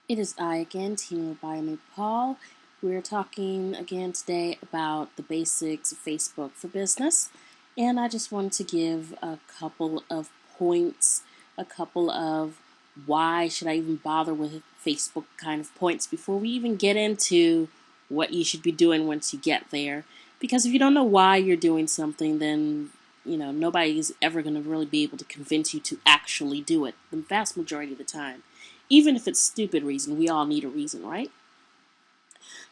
It is I again, Tina Abayomi-Paul. We're talking again today about the basics of Facebook for Business. And I just wanted to give a couple of points, a couple of why should I even bother with Facebook kind of points before we even get into what you should be doing once you get there. Because if you don't know why you're doing something, then nobody is ever going to really be able to convince you to actually do it the vast majority of the time. Even if it's stupid reason, we all need a reason, right?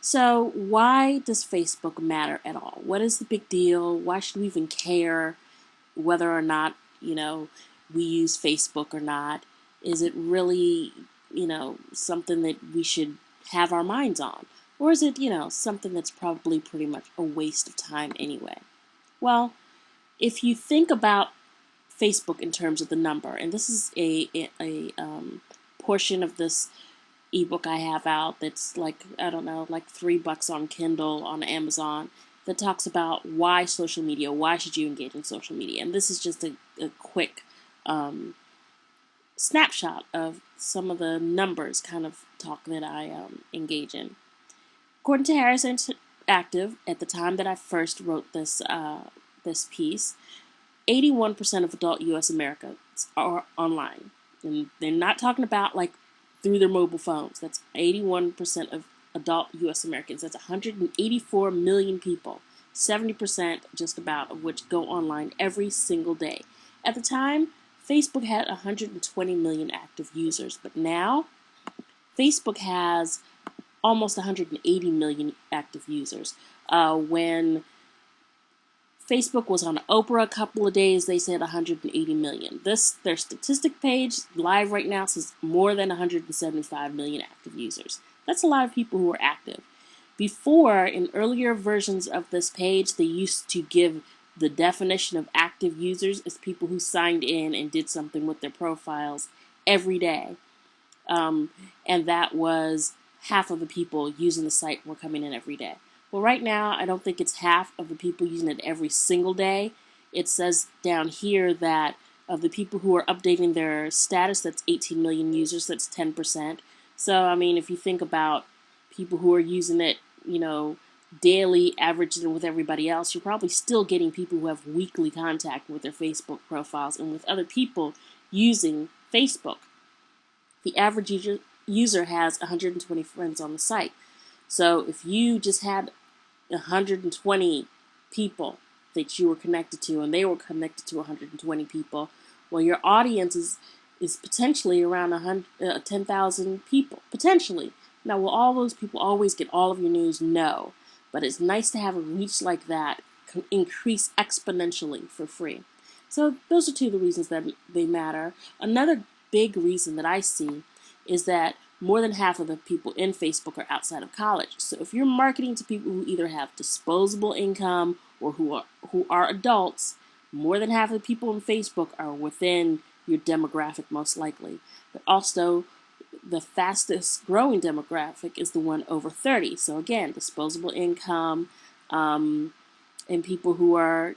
So why does Facebook matter at all? What is the big deal? Why should we even care whether or not, we use Facebook or not? Is it really, something that we should have our minds on? Or is it, something that's probably pretty much a waste of time anyway? Well, if you think about Facebook in terms of the number, and this is a portion of this ebook I have out that's like, I don't know, like $3 on Kindle on Amazon, that talks about why social media, why should you engage in social media. And this is just a quick snapshot of some of the numbers kind of talk that I engage in. According to Harris Interactive, at the time that I first wrote this piece, 81% of adult U.S. Americans are online. And they're not talking about like through their mobile phones. That's 81% of adult U.S. Americans. That's 184 million people. 70% just about of which go online every single day. At the time, Facebook had 120 million active users, but now Facebook has almost 180 million active users. When Facebook was on Oprah a couple of days, they said 180 million. Their statistic page live right now says more than 175 million active users. That's a lot of people who are active. Before, in earlier versions of this page, they used to give the definition of active users as people who signed in and did something with their profiles every day. And that was half of the people using the site were coming in every day. Well, right now, I don't think it's half of the people using it every single day. It says down here that of the people who are updating their status, that's 18 million users, that's 10%. So, I mean, if you think about people who are using it, daily, averaging with everybody else, you're probably still getting people who have weekly contact with their Facebook profiles and with other people using Facebook. The average user has 120 friends on the site. So if you just had 120 people that you were connected to and they were connected to 120 people, well, your audience is potentially around 10,000 people, potentially. Now, will all those people always get all of your news? No. But it's nice to have a reach like that increase exponentially for free. So those are two of the reasons that they matter. Another big reason that I see is that more than half of the people in Facebook are outside of college. So if you're marketing to people who either have disposable income or who are adults, more than half of the people in Facebook are within your demographic most likely. But also, the fastest growing demographic is the one over 30. So again, disposable income, and people who are,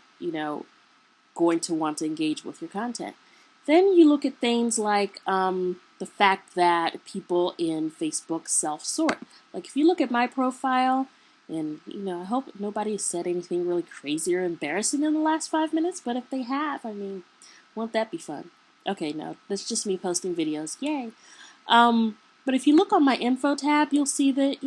going to want to engage with your content. Then you look at things like the fact that people in Facebook self-sort. Like if you look at my profile, and I hope nobody has said anything really crazy or embarrassing in the last 5 minutes, but if they have, I mean, won't that be fun? Okay, no, that's just me posting videos. Yay. But if you look on my info tab, you'll see that,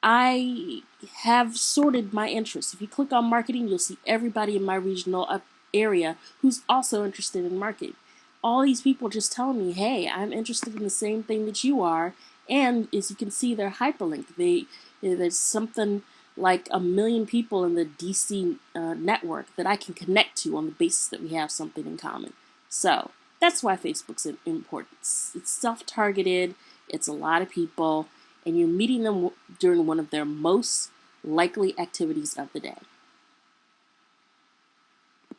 I have sorted my interests. If you click on marketing, you'll see everybody in my regional area who's also interested in marketing. All these people just telling me, hey, I'm interested in the same thing that you are. And as you can see, they're hyperlinked. There's something like 1 million people in the DC network that I can connect to on the basis that we have something in common. So that's why Facebook's important. It's self-targeted. It's a lot of people. And you're meeting them during one of their most likely activities of the day.